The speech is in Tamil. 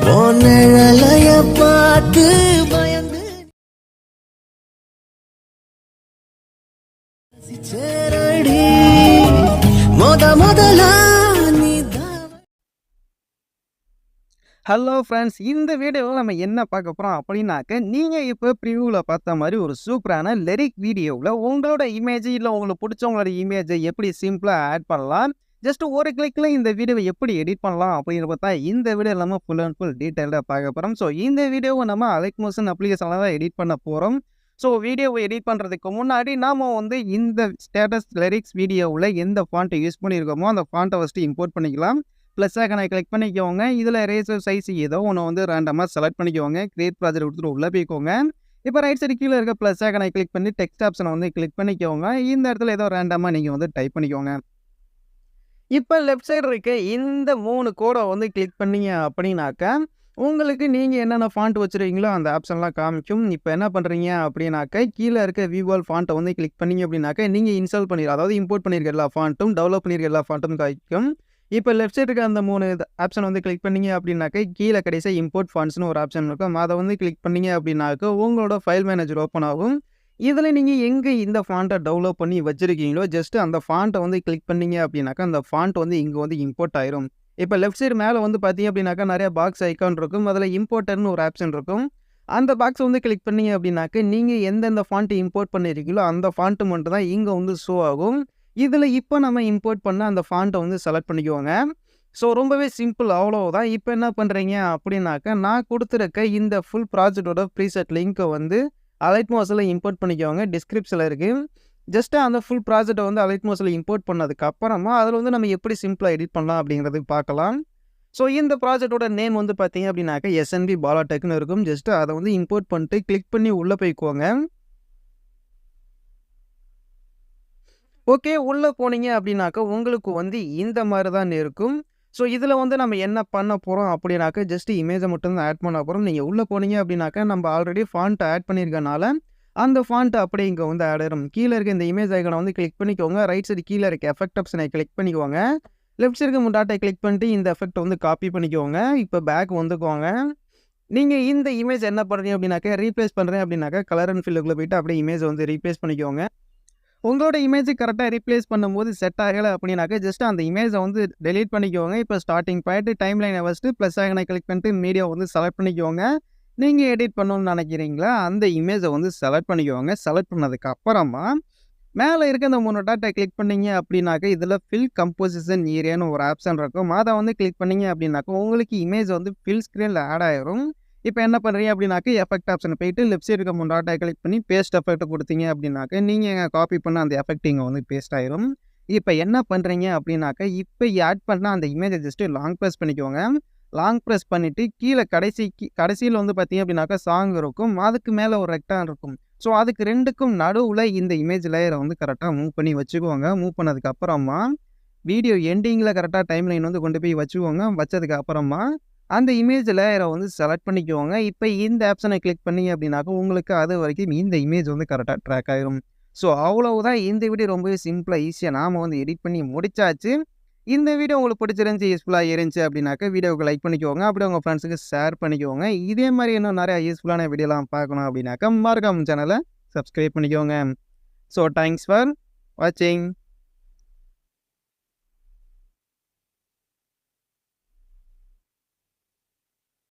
நிழலைய பார்த்து பயந்து சேரடி முதலா நீ. ஹலோ ஃப்ரெண்ட்ஸ், இந்த வீடியோவில் நம்ம என்ன பார்க்க போகிறோம் அப்படின்னாக்க, நீங்கள் இப்போ ப்ரிவியூவில் பார்த்த மாதிரி ஒரு சூப்பரான லிரிக் வீடியோவில் உங்களோட இமேஜ் இல்லை உங்களுக்கு பிடிச்சவங்களோட இமேஜை எப்படி சிம்பிளாக ஆட் பண்ணலாம், ஜஸ்ட் ஒரு கிளிக்கில் இந்த வீடியோவை எப்படி எடிட் பண்ணலாம் அப்படின்னு பார்த்தா இந்த வீடியோ நம்ம ஃபுல் அண்ட் ஃபுல் டீட்டெயிலாக பார்க்க போகிறோம். ஸோ இந்த வீடியோவை நம்ம அலைக்மோஷன் அப்ளிகேஷனில் தான் எடிட் பண்ண போகிறோம். ஸோ வீடியோவை எடிட் பண்ணுறதுக்கு முன்னாடி நாம் வந்து இந்த ஸ்டேட்டஸ் லிரிக்ஸ் வீடியோவில் எந்த ஃபாண்ட்டை யூஸ் பண்ணியிருக்கோமோ அந்த ஃபாண்ட்டை ஃபஸ்ட்டு இம்போர்ட் பண்ணிக்கலாம். ப்ளஸ் ஐக்கனை கிளிக் பண்ணிக்கோங்க. இதில் ரேசர் சைஸ் ஏதோ ஒன்று வந்து ரேண்டமாக செலக்ட் பண்ணிக்கோங்க. கிரியேட் ப்ராஜெக்ட் கொடுத்துட்டு உள்ளே போய்க்கோங்க. இப்போ ரைட் சைடு கீழே இருக்க ப்ளஸ் ஐக்கனை கிளிக் பண்ணி டெக்ஸ்ட் ஆப்ஷனை வந்து கிளிக் பண்ணிக்கோங்க. இந்த இடத்துல ஏதோ ரேண்டமாக நீங்கள் வந்து டைப் பண்ணிக்கோங்க. இப்போ லெஃப்ட் சைடு இருக்க இந்த 3 கோடை வந்து கிளிக் பண்ணீங்க அப்படின்னாக்கா உங்களுக்கு நீங்கள் என்னென்ன ஃபாண்ட் வச்சுருக்கீங்களோ அந்த ஆப்ஷன்லாம் காமிக்கும். இப்போ என்ன பண்ணுறீங்க அப்படின்னாக்கா கீழே இருக்க விவால் ஃபாண்ட்டை வந்து கிளிக் பண்ணிங்க அப்படின்னாக்கா நீங்கள் இன்ஸ்டால் அதாவது இம்போர்ட் பண்ணியிருக்க எல்லா ஃபாண்ட்டும் டெவலப் பண்ணியிருக்க எல்லா ஃபாண்ட்டும் காமிக்கும். இப்போ லெஃப்ட் சைடு இருக்க அந்த 3 ஆப்ஷன் வந்து கிளிக் பண்ணிங்க அப்படின்னாக்கா கீழே கடைசியாக இம்போர்ட் ஃபாண்ட்ஸ்னு ஒரு ஆப்ஷன் இருக்கும். அதை வந்து கிளிக் பண்ணிங்க அப்படின்னாக்கா உங்களோட ஃபைல் மேனேஜர் ஓப்பன் ஆகும். இதில் நீங்கள் எங்கே இந்த ஃபாண்ட்டை டெவலப் பண்ணி வச்சுருக்கீங்களோ ஜஸ்ட்டு அந்த ஃபாண்ட்டை வந்து கிளிக் பண்ணிங்க அப்படின்னாக்கா அந்த ஃபாண்ட் வந்து இங்கே வந்து இம்போர்ட் ஆயிரும். இப்போ லெஃப்ட் சைடு மேலே வந்து பார்த்தீங்க அப்படின்னாக்கா நிறைய பாக்ஸ் ஐக்கான் இருக்கும். அதில் இம்போர்ட்டர்னு ஒரு ஆப்ஷன் இருக்கும். அந்த பாக்ஸை வந்து கிளிக் பண்ணிங்க அப்படின்னாக்கா நீங்கள் எந்தெந்த ஃபாண்ட்டு இம்போர்ட் பண்ணியிருக்கீங்களோ அந்த ஃபாண்ட்டு மட்டும் தான் இங்கே வந்து ஷோ ஆகும். இதில் இப்போ நம்ம இம்போர்ட் பண்ண அந்த ஃபாண்ட்டை வந்து செலக்ட் பண்ணிக்குவோங்க. ஸோ ரொம்பவே சிம்பிள், அவ்வளோதான். இப்போ என்ன பண்ணுறீங்க அப்படின்னாக்கா நான் கொடுத்துருக்க இந்த ஃபுல் ப்ராஜெக்டோட ப்ரீசெட் லிங்க்கை வந்து அலைட்மோஸில் இம்போர்ட் பண்ணிக்கோங்க. டிஸ்கிரிப்ஷனில் இருக்குது. ஜஸ்ட்டு அந்த ஃபுல் ப்ராஜெக்டை வந்து அலைட்மோஸில் இம்போர்ட் பண்ணதுக்கப்புறமா அதில் வந்து நம்ம எப்படி சிம்பிளாக எடிட் பண்ணலாம் அப்படிங்கிறது பார்க்கலாம். ஸோ இந்த ப்ராஜெக்டோட நேம் வந்து பார்த்தீங்க அப்படின்னாக்கா SNB பாலாடெக்னு இருக்கும். ஜஸ்ட்டு அதை வந்து இம்போர்ட் பண்ணிட்டு கிளிக் பண்ணி உள்ளே போய்க்குவோங்க. ஓகே, உள்ளே போனீங்க அப்படின்னாக்கா உங்களுக்கு வந்து இந்த மாதிரி தான் இருக்கும். ஸோ இதில் வந்து நம்ம என்ன பண்ண போகிறோம் அப்படின்னாக்கா ஜஸ்ட்டு இமேஜை மட்டும் தான் ஆட் பண்ண போகிறோம். நீங்கள் உள்ளே போனீங்க அப்படின்னாக்கா நம்ம ஆல்ரெடி ஃபாண்ட்டை ஆட் பண்ணியிருக்கனால அந்த ஃபாண்ட்டு அப்படியே இங்கே வந்து ஆட் ஆயிடும். கீழே இருக்க இந்த இமேஜ் ஐக்கனை வந்து கிளிக் பண்ணிக்கோங்க. ரைட் சைடு கீழே இருக்க எஃபெக்ட் ஆப்ஷனை கிளிக் பண்ணிக்கோங்க. லெஃப்ட் சைடுக்கு முன்னாட்டை கிளிக் பண்ணிட்டு இந்த எஃபெக்ட் வந்து காப்பி பண்ணிக்கோங்க. இப்போ பேக் வந்துக்கோங்க. நீங்கள் இந்த இமேஜ் என்ன பண்ணுறீங்க அப்படின்னாக்கா ரீப்ளேஸ் பண்ணுறேன் அப்படின்னாக்கா கலர் அண்ட் ஃபில்லுக்குள்ளே போய்ட்டு அப்படியே இமேஜை வந்து ரீப்ளேஸ் பண்ணிக்கோங்க. உங்களோட இமேஜ் கரெக்டாக ரீப்ளேஸ் பண்ணும்போது செட் ஆகலை அப்படின்னாக்கா ஜஸ்ட் அந்த இமேஜை வந்து டெலீட் பண்ணிக்கோங்க. இப்போ ஸ்டார்டிங் பாயிண்ட் டைம் லைனை ஃபஸ்ட்டு ப்ளஸ் ஐக்கனை கிளிக் பண்ணிட்டு மீடியா வந்து செலக்ட் பண்ணிக்கோங்க. நீங்கள் எடிட் பண்ணணும்னு நினைக்கிறீங்களா அந்த இமேஜை வந்து செலக்ட் பண்ணிக்கோங்க. செலக்ட் பண்ணதுக்கு அப்புறமா மேலே இருக்க அந்த 3 டாட்டை கிளிக் பண்ணிங்க அப்படின்னாக்கா இதில் ஃபில் கம்போசிஷன் ஏரியான்னு ஒரு ஆப்ஷன் இருக்கும். அதை வந்து கிளிக் பண்ணிங்க அப்படின்னாக்கா உங்களுக்கு இமேஜ் வந்து ஃபில் ஸ்க்ரீனில் ஆட் ஆயிரும். இப்போ என்ன பண்ணுறீங்க அப்படின்னாக்கா எஃபெக்ட் ஆப்ஷனை போய்ட்டு லெஃப்ட் சைடு இருக்க 3 டாட்டை கிளிக் பண்ணி பேஸ்ட் எஃபெக்ட் கொடுத்தீங்க அப்படின்னாக்கா நீங்கள் காப்பி பண்ண அந்த எஃபெக்ட் இங்கே வந்து பேஸ்ட் ஆயிரும். இப்போ என்ன பண்ணுறீங்க அப்படின்னாக்கா இப்போ ஆட் பண்ண அந்த இமேஜை ஜஸ்ட்டு லாங் ப்ரெஸ் பண்ணிக்கோங்க. லாங் ப்ரெஸ் பண்ணிவிட்டு கீழே கடைசியில் வந்து பார்த்தீங்க அப்படின்னாக்கா சாங் இருக்கும். அதுக்கு மேலே ஒரு ரெக்டான் இருக்கும். ஸோ அதுக்கு 2க்கும் நடுவில் இந்த இமேஜ் லேயரை வந்து கரெக்டாக மூவ் பண்ணி வச்சுக்கோங்க. மூவ் பண்ணதுக்கு அப்புறமா வீடியோ எண்டிங்கில் கரெக்டாக டைம் லைன் வந்து கொண்டு போய் வச்சுக்கோங்க. வச்சதுக்கு அப்புறமா அந்த இமேஜ் லேயரை வந்து செலக்ட் பண்ணிக்கோங்க. இப்போ இந்த ஆப்ஷனை கிளிக் பண்ணிங்க அப்படின்னாக்கா உங்களுக்கு அது வரைக்கும் இந்த இமேஜ் வந்து கரெக்டாக ட்ராக் ஆயிரும். ஸோ அவ்வளவுதான். இந்த வீடியோ ரொம்பவே சிம்பிளாக ஈஸியாக நாம் வந்து எடிட் பண்ணி முடிச்சாச்சு. இந்த வீடியோ உங்களுக்கு பிடிச்சிருந்துச்சி, யூஸ்ஃபுல்லாக இருந்துச்சு அப்படின்னாக்கா வீடியோவுக்கு லைக் பண்ணிக்கோங்க. அப்படியே உங்கள் ஃப்ரெண்ட்ஸுக்கு ஷேர் பண்ணிக்கோங்க. இதே மாதிரி இன்னும் நிறையா யூஸ்ஃபுல்லான வீடியோலாம் பார்க்கணும் அப்படின்னாக்கா மறக்காம சேனலை சப்ஸ்கிரைப் பண்ணிக்கோங்க. ஸோ தேங்க்ஸ் ஃபார் வாட்சிங்.